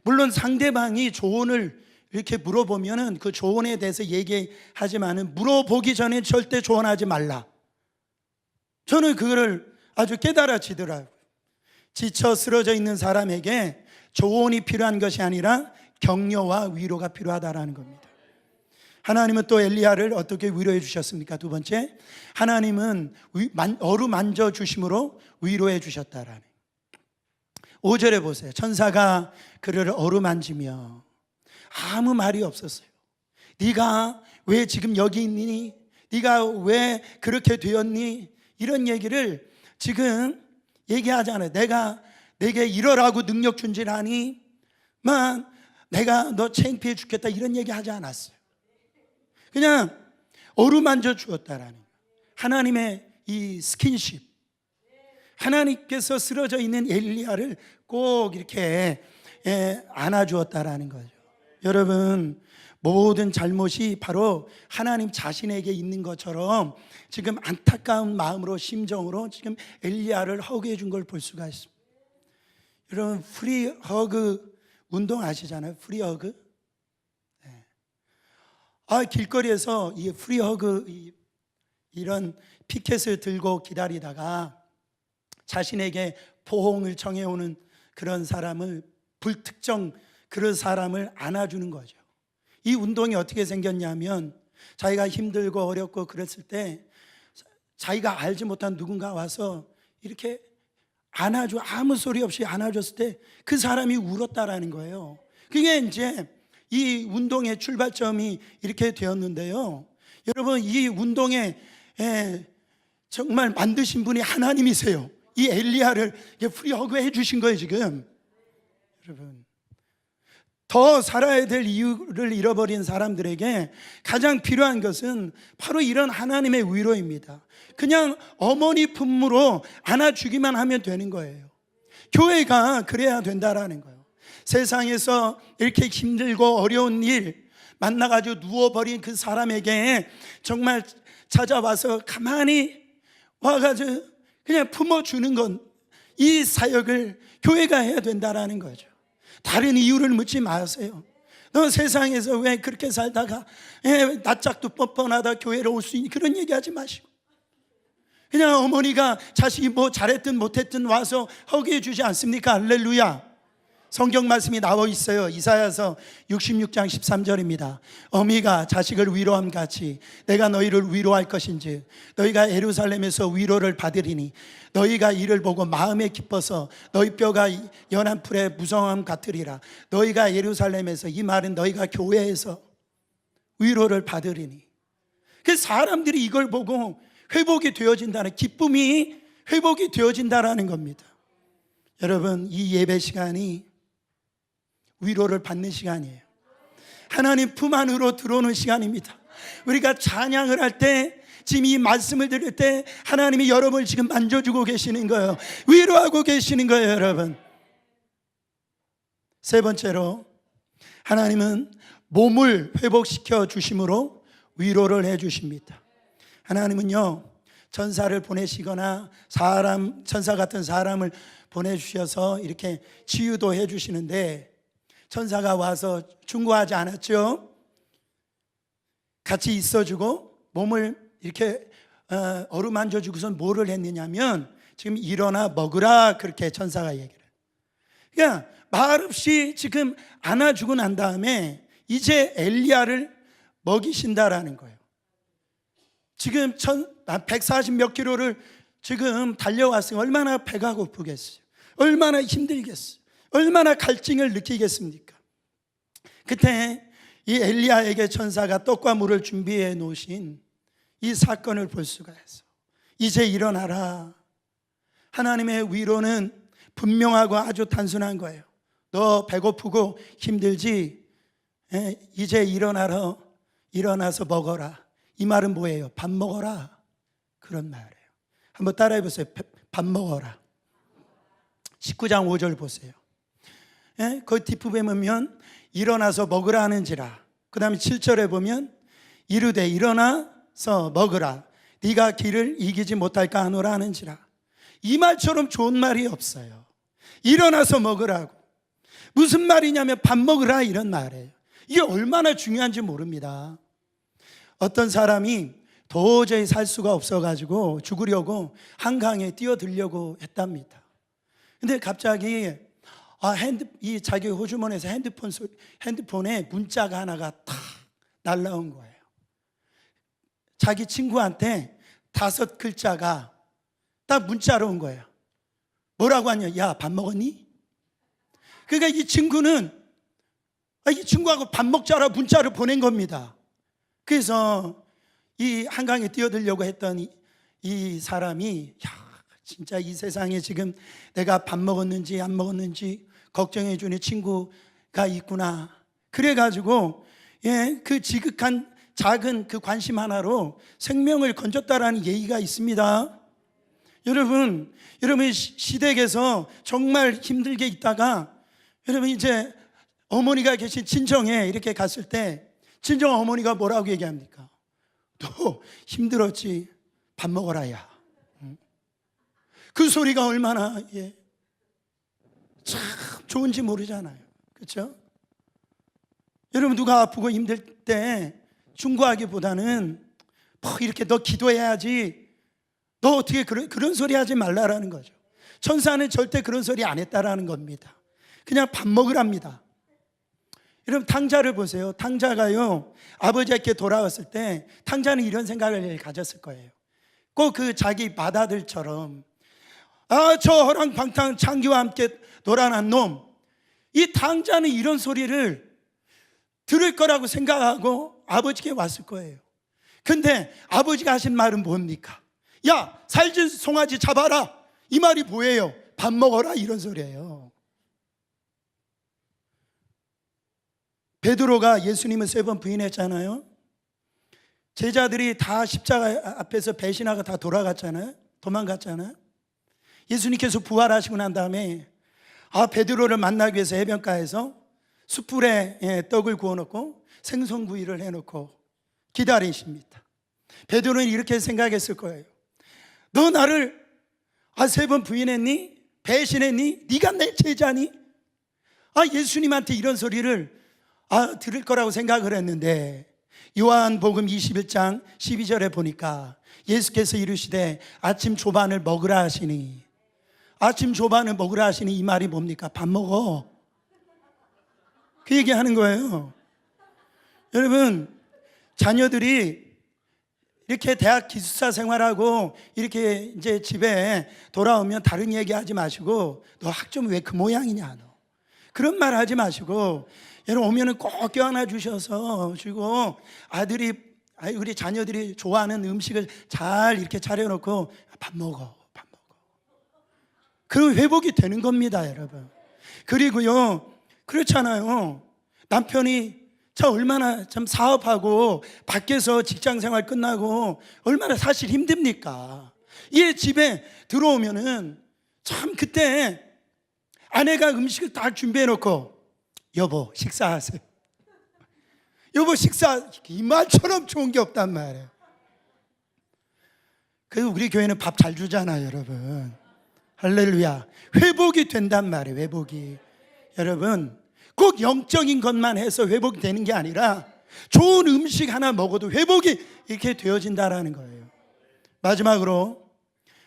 물론 상대방이 조언을 이렇게 물어보면은 그 조언에 대해서 얘기하지만은 물어보기 전에 절대 조언하지 말라. 저는 그거를 아주 깨달아지더라고요. 지쳐 쓰러져 있는 사람에게 조언이 필요한 것이 아니라 격려와 위로가 필요하다라는 겁니다. 하나님은 또 엘리야를 어떻게 위로해 주셨습니까? 두 번째, 하나님은 어루만져 주심으로 위로해 주셨다라는. 5절에 보세요. 천사가 그를 어루만지며 아무 말이 없었어요. 네가 왜 지금 여기 있니? 네가 왜 그렇게 되었니? 이런 얘기를 지금 얘기하지 않아요. 내가 내게 이러라고 능력 준지라니 만 내가 너 창피해 죽겠다, 이런 얘기 하지 않았어요. 그냥 어루만져 주었다라는 하나님의 이 스킨십, 하나님께서 쓰러져 있는 엘리야를 꼭 이렇게 안아주었다라는 거죠. 여러분, 모든 잘못이 바로 하나님 자신에게 있는 것처럼 지금 안타까운 마음으로, 심정으로 지금 엘리야를 허그해 준 걸 볼 수가 있습니다. 여러분, 프리 허그 운동 아시잖아요. 프리 허그. 길거리에서 이 프리 허그 이런 피켓을 들고 기다리다가 자신에게 포옹을 청해오는 그런 사람을, 불특정 그런 사람을 안아주는 거죠. 이 운동이 어떻게 생겼냐면 자기가 힘들고 어렵고 그랬을 때 자기가 알지 못한 누군가 와서 이렇게 안아줘, 아무 소리 없이 안아줬을 때 그 사람이 울었다라는 거예요. 그게 이제 이 운동의 출발점이 이렇게 되었는데요. 여러분, 이 운동에 정말 만드신 분이 하나님이세요. 이 엘리야를 프리 허그 해주신 거예요 지금. 여러분, 더 살아야 될 이유를 잃어버린 사람들에게 가장 필요한 것은 바로 이런 하나님의 위로입니다. 그냥 어머니 품으로 안아주기만 하면 되는 거예요. 교회가 그래야 된다라는 거예요. 세상에서 이렇게 힘들고 어려운 일 만나가지고 누워버린 그 사람에게 정말 찾아와서 가만히 와가지고 그냥 품어주는 건, 이 사역을 교회가 해야 된다라는 거죠. 다른 이유를 묻지 마세요. 너 세상에서 왜 그렇게 살다가 낯짝도 뻔뻔하다 교회로 올 수 있니? 그런 얘기하지 마시고 그냥 어머니가 자식이 뭐 잘했든 못했든 와서 허기해 주지 않습니까? 할렐루야. 성경 말씀이 나와 있어요. 이사야서 66장 13절입니다. 어미가 자식을 위로함 같이 내가 너희를 위로할 것인지 너희가 예루살렘에서 위로를 받으리니 너희가 이를 보고 마음에 기뻐서 너희 뼈가 연한 풀의 무성함 같으리라. 너희가 예루살렘에서, 이 말은 너희가 교회에서 위로를 받으리니. 그 사람들이 이걸 보고 회복이 되어진다는, 기쁨이 회복이 되어진다라는 겁니다. 여러분, 이 예배 시간이 위로를 받는 시간이에요. 하나님 품 안으로 들어오는 시간입니다. 우리가 찬양을 할 때, 지금 이 말씀을 들을 때 하나님이 여러분을 지금 만져주고 계시는 거예요. 위로하고 계시는 거예요, 여러분. 세 번째로, 하나님은 몸을 회복시켜 주심으로 위로를 해 주십니다. 하나님은요, 전사를 보내시거나 천사 같은 사람을 보내주셔서 이렇게 치유도 해 주시는데, 천사가 와서 충고하지 않았죠. 같이 있어주고 몸을 이렇게 어루만져 주고선 뭐를 했느냐면, 지금 일어나 먹으라, 그렇게 천사가 얘기를 해요. 그러니까 말없이 지금 안아주고 난 다음에 이제 엘리야를 먹이신다라는 거예요. 지금 140몇 킬로를 지금 달려왔으니 얼마나 배가 고프겠어요. 얼마나 힘들겠어요. 얼마나 갈증을 느끼겠습니까? 그때 이 엘리야에게 천사가 떡과 물을 준비해 놓으신 이 사건을 볼 수가 있어. 이제 일어나라. 하나님의 위로는 분명하고 아주 단순한 거예요. 너 배고프고 힘들지? 이제 일어나라. 일어나서 먹어라. 이 말은 뭐예요? 밥 먹어라. 그런 말이에요. 한번 따라해 보세요. 밥 먹어라. 19장 5절 보세요. 그 뒷부분에 보면 일어나서 먹으라 하는지라. 그 다음에 7절에 보면 이르되 일어나서 먹으라. 네가 길을 이기지 못할까 하노라 하는지라. 이 말처럼 좋은 말이 없어요. 일어나서 먹으라고. 무슨 말이냐면 밥 먹으라, 이런 말이에요. 이게 얼마나 중요한지 모릅니다. 어떤 사람이 도저히 살 수가 없어가지고 죽으려고 한강에 뛰어들려고 했답니다. 근데 갑자기 이 자기 호주머니에서 핸드폰에 문자가 하나가 탁 날라온 거예요. 자기 친구한테 5글자가 딱 문자로 온 거예요. 뭐라고 하냐? 야, 밥 먹었니? 그러니까 이 친구는 이 친구하고 밥 먹자라 문자를 보낸 겁니다. 그래서 이 한강에 뛰어들려고 했던 이 사람이, 야, 진짜 이 세상에 지금 내가 밥 먹었는지 안 먹었는지 걱정해 주는 친구가 있구나. 그래가지고 그 지극한 작은 그 관심 하나로 생명을 건졌다라는 얘기가 있습니다. 여러분 시댁에서 정말 힘들게 있다가 여러분 이제 어머니가 계신 친정에 이렇게 갔을 때 친정 어머니가 뭐라고 얘기합니까? 너 힘들었지? 밥 먹어라, 야. 그 소리가 얼마나 참 좋은지 모르잖아요. 그렇죠? 여러분, 누가 아프고 힘들 때 충고하기보다는 뭐 이렇게 너 기도해야지, 너 어떻게 그런 소리 하지 말라라는 거죠. 천사는 절대 그런 소리 안 했다라는 겁니다. 그냥 밥 먹으랍니다. 여러분, 탕자를 보세요. 탕자가요, 아버지께 돌아왔을 때 탕자는 이런 생각을 가졌을 거예요. 꼭 그 자기 맏아들처럼, 저 허랑방탕 장기와 함께 놀아난 놈, 이 탕자는 이런 소리를 들을 거라고 생각하고 아버지께 왔을 거예요. 근데 아버지가 하신 말은 뭡니까? 야, 살찐 송아지 잡아라. 이 말이 뭐예요? 밥 먹어라, 이런 소리예요. 베드로가 예수님을 3번 부인했잖아요. 제자들이 다 십자가 앞에서 배신하고 다 도망갔잖아요. 예수님께서 부활하시고 난 다음에 베드로를 만나기 위해서 해변가에서 숯불에 떡을 구워놓고 생선구이를 해놓고 기다리십니다. 베드로는 이렇게 생각했을 거예요. 너 나를 3번 부인했니? 배신했니? 네가 내 제자니? 예수님한테 이런 소리를 들을 거라고 생각을 했는데, 요한복음 21장 12절에 보니까 예수께서 이르시되 아침 조반을 먹으라 하시니, 아침 조반을 먹으라 하시니 이 말이 뭡니까? 밥 먹어, 그 얘기하는 거예요. 여러분, 자녀들이 이렇게 대학 기숙사 생활하고 이렇게 이제 집에 돌아오면 다른 얘기 하지 마시고, 너 학점 왜 그 모양이냐, 너 그런 말 하지 마시고, 여러분 오면은 꼭 껴안아 주셔서, 그리고 아들이 우리 자녀들이 좋아하는 음식을 잘 이렇게 차려놓고 밥 먹어. 그럼 회복이 되는 겁니다, 여러분. 그리고요, 그렇잖아요. 남편이 저 얼마나 좀 사업하고 밖에서 직장 생활 끝나고 얼마나 사실 힘듭니까? 이 집에 들어오면은 참 그때 아내가 음식을 다 준비해 놓고 여보 식사하세요. 여보 식사, 이 말처럼 좋은 게 없단 말이에요. 그래서 우리 교회는 밥 잘 주잖아요, 여러분. 할렐루야. 회복이 된단 말이에요, 회복이. 여러분, 꼭 영적인 것만 해서 회복이 되는 게 아니라 좋은 음식 하나 먹어도 회복이 이렇게 되어진다라는 거예요. 마지막으로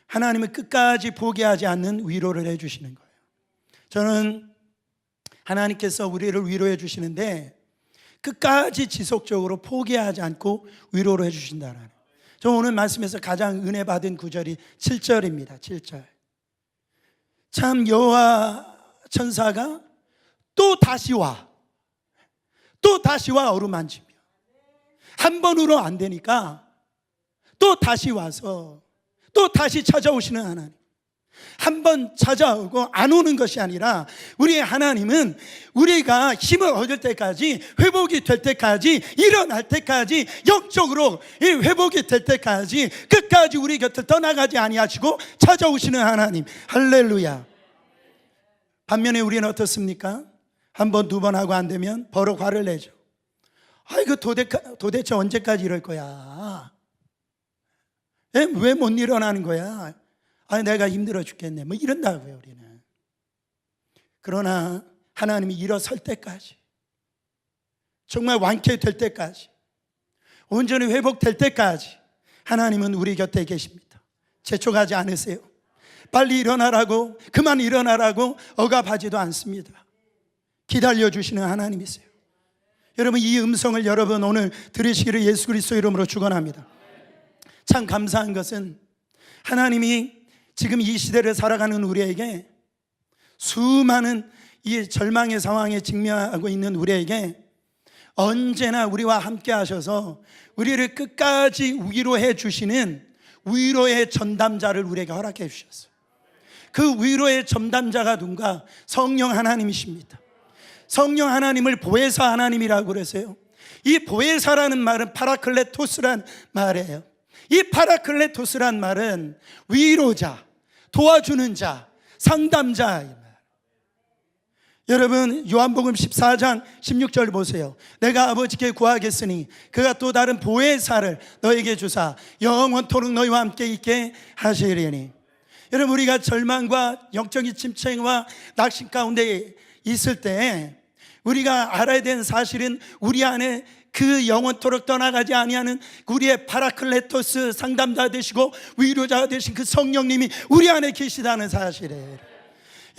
하나님은 끝까지 포기하지 않는 위로를 해주시는 거예요. 저는 하나님께서 우리를 위로해 주시는데 끝까지 지속적으로 포기하지 않고 위로를 해주신다라는 거예요. 저 오늘 말씀에서 가장 은혜 받은 구절이 7절입니다. 7절. 참 여호와 천사가 또 다시 와 어루만지며 한 번으로 안 되니까 또 다시 와서 또 다시 찾아오시는 하나님. 한 번 찾아오고 안 오는 것이 아니라 우리의 하나님은 우리가 힘을 얻을 때까지, 회복이 될 때까지, 일어날 때까지, 영적으로 회복이 될 때까지 끝까지 우리 곁을 떠나가지 아니하시고 찾아오시는 하나님. 할렐루야. 반면에 우리는 어떻습니까? 한 번, 두 번 하고 안 되면 바로 화를 내죠. 이거 도대체 언제까지 이럴 거야? 왜 못 일어나는 거야? 내가 힘들어 죽겠네. 뭐 이런다고요, 우리는. 그러나 하나님이 일어설 때까지, 정말 완쾌될 때까지, 온전히 회복될 때까지 하나님은 우리 곁에 계십니다. 재촉하지 않으세요. 빨리 일어나라고, 그만 일어나라고 억압하지도 않습니다. 기다려주시는 하나님이세요. 여러분, 이 음성을 여러분 오늘 들으시기를 예수 그리스도 이름으로 축원합니다. 참 감사한 것은 하나님이 지금 이 시대를 살아가는 우리에게, 수많은 이 절망의 상황에 직면하고 있는 우리에게 언제나 우리와 함께 하셔서 우리를 끝까지 위로해 주시는 위로의 전담자를 우리에게 허락해 주셨어요. 그 위로의 전담자가 누군가? 성령 하나님이십니다. 성령 하나님을 보혜사 하나님이라고 그러세요. 이 보혜사라는 말은 파라클레토스란 말이에요. 이 파라클레토스란 말은 위로자, 도와주는 자, 상담자. 여러분, 요한복음 14장 16절 보세요. 내가 아버지께 구하겠으니 그가 또 다른 보혜사를 너에게 주사 영원토록 너희와 함께 있게 하시리니. 여러분, 우리가 절망과 영적인 침체와 낙심 가운데 있을 때 우리가 알아야 되는 사실은 우리 안에 그 영원토록 떠나가지 아니하는 우리의 파라클레토스 상담자 되시고 위로자가 되신 그 성령님이 우리 안에 계시다는 사실이에요.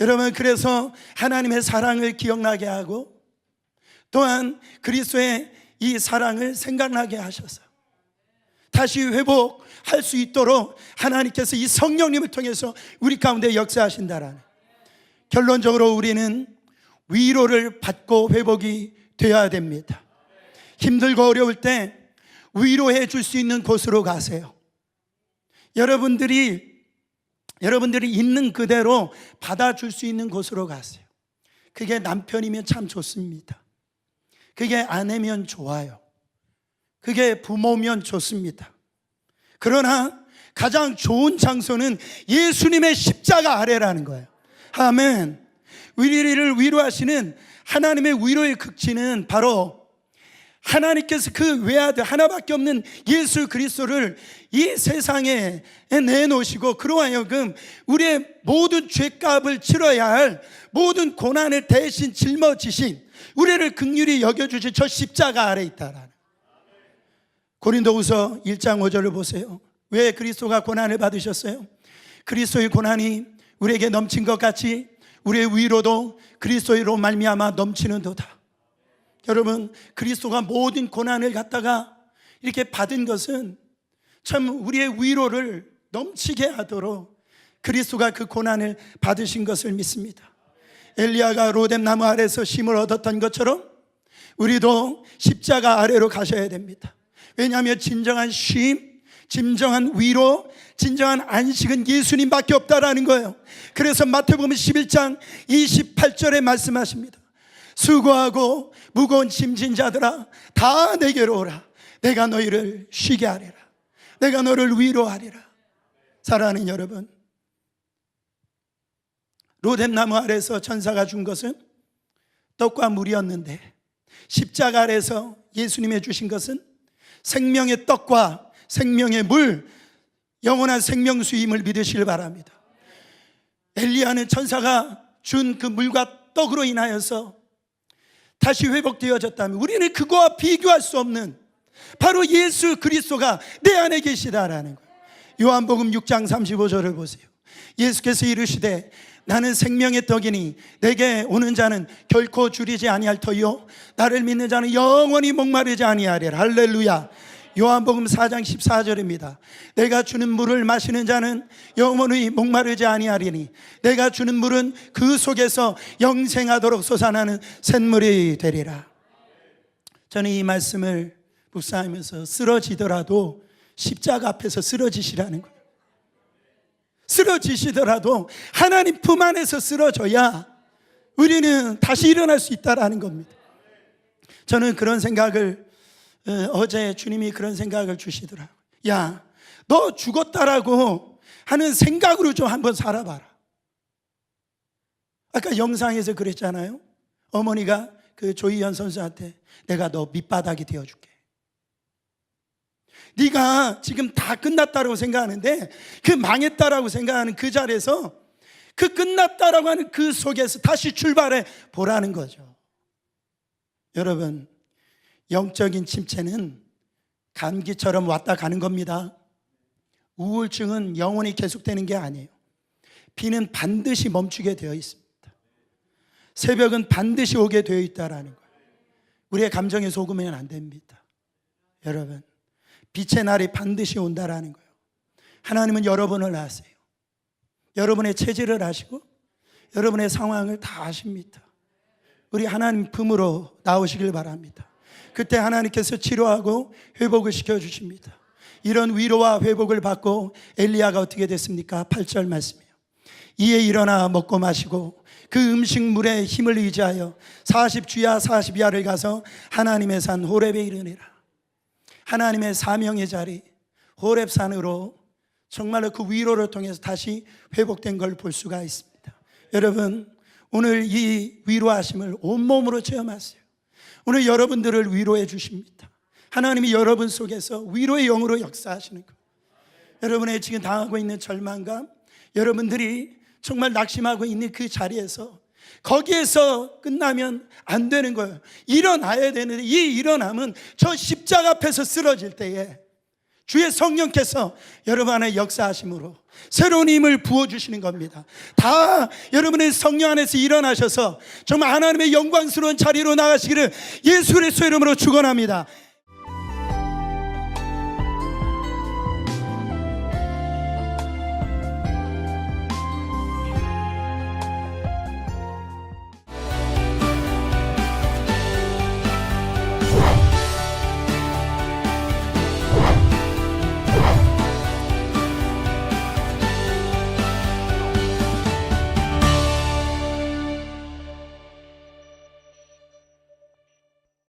여러분, 그래서 하나님의 사랑을 기억나게 하고 또한 그리스도의 이 사랑을 생각나게 하셔서 다시 회복할 수 있도록 하나님께서 이 성령님을 통해서 우리 가운데 역사하신다라는. 결론적으로 우리는 위로를 받고 회복이 되어야 됩니다. 힘들고 어려울 때 위로해 줄 수 있는 곳으로 가세요. 여러분들이 있는 그대로 받아줄 수 있는 곳으로 가세요. 그게 남편이면 참 좋습니다. 그게 아내면 좋아요. 그게 부모면 좋습니다. 그러나 가장 좋은 장소는 예수님의 십자가 아래라는 거예요. 아멘. 우리를 위로하시는 하나님의 위로의 극치는 바로 하나님께서 그 외아들 하나밖에 없는 예수 그리스도를 이 세상에 내놓으시고 그로 하여금 우리의 모든 죄값을 치러야 할 모든 고난을 대신 짊어지신 우리를 긍휼히 여겨주신 저 십자가 아래 있다라는. 고린도후서 1장 5절을 보세요. 왜 그리스도가 고난을 받으셨어요? 그리스도의 고난이 우리에게 넘친 것 같이 우리의 위로도 그리스도로 말미암아 넘치는도다. 여러분, 그리스도가 모든 고난을 갖다가 이렇게 받은 것은 참 우리의 위로를 넘치게 하도록 그리스도가 그 고난을 받으신 것을 믿습니다. 엘리야가 로뎀 나무 아래서 쉼을 얻었던 것처럼 우리도 십자가 아래로 가셔야 됩니다. 왜냐하면 진정한 쉼, 진정한 위로, 진정한 안식은 예수님밖에 없다라는 거예요. 그래서 마태복음 11장 28절에 말씀하십니다. 수고하고 무거운 짐진 자들아 다 내게로 오라. 내가 너희를 쉬게 하리라. 내가 너를 위로하리라. 사랑하는 여러분, 로뎀나무 아래서 천사가 준 것은 떡과 물이었는데 십자가 아래서 예수님이 주신 것은 생명의 떡과 생명의 물, 영원한 생명수임을 믿으시길 바랍니다. 엘리야는 천사가 준 그 물과 떡으로 인하여서 다시 회복되어졌다면 우리는 그거와 비교할 수 없는 바로 예수 그리스도가 내 안에 계시다라는 거예요. 요한복음 6장 35절을 보세요. 예수께서 이르시되 나는 생명의 떡이니 내게 오는 자는 결코 줄이지 아니할 터이요 나를 믿는 자는 영원히 목마르지 아니하리라. 할렐루야. 요한복음 4장 14절입니다. 내가 주는 물을 마시는 자는 영원히 목마르지 아니하리니 내가 주는 물은 그 속에서 영생하도록 솟아나는 샘물이 되리라. 저는 이 말씀을 묵상하면서 쓰러지더라도 십자가 앞에서 쓰러지시라는 거예요. 쓰러지시더라도 하나님 품 안에서 쓰러져야 우리는 다시 일어날 수 있다라는 겁니다. 저는 그런 생각을 어제 주님이 그런 생각을 주시더라고요. 야, 너 죽었다라고 하는 생각으로 좀 한번 살아봐라. 아까 영상에서 그랬잖아요. 어머니가 그 조희연 선수한테 내가 너 밑바닥이 되어줄게. 네가 지금 다 끝났다라고 생각하는데 그 망했다라고 생각하는 그 자리에서 그 끝났다라고 하는 그 속에서 다시 출발해 보라는 거죠. 여러분, 영적인 침체는 감기처럼 왔다 가는 겁니다. 우울증은 영원히 계속되는 게 아니에요. 비는 반드시 멈추게 되어 있습니다. 새벽은 반드시 오게 되어 있다라는 거예요. 우리의 감정에 속으면 안 됩니다. 여러분, 빛의 날이 반드시 온다라는 거예요. 하나님은 여러분을 아세요. 여러분의 체질을 아시고 여러분의 상황을 다 아십니다. 우리 하나님 품으로 나오시길 바랍니다. 그때 하나님께서 치료하고 회복을 시켜주십니다. 이런 위로와 회복을 받고 엘리야가 어떻게 됐습니까? 8절 말씀이에요. 이에 일어나 먹고 마시고 그 음식물의 힘을 의지하여 40주야 40야를 가서 하나님의 산 호렙에 이르니라. 하나님의 사명의 자리 호렙산으로 정말로 그 위로를 통해서 다시 회복된 걸 볼 수가 있습니다. 여러분, 오늘 이 위로하심을 온몸으로 체험하세요. 오늘 여러분들을 위로해 주십니다. 하나님이 여러분 속에서 위로의 영으로 역사하시는 거예요. 여러분의 지금 당하고 있는 절망감, 여러분들이 정말 낙심하고 있는 그 자리에서 거기에서 끝나면 안 되는 거예요. 일어나야 되는데 이 일어남은 저 십자가 앞에서 쓰러질 때에 주의 성령께서 여러분 안에 역사하심으로 새로운 힘을 부어주시는 겁니다. 다 여러분의 성령 안에서 일어나셔서 정말 하나님의 영광스러운 자리로 나가시기를 예수 그리스도의 이름으로 축원합니다.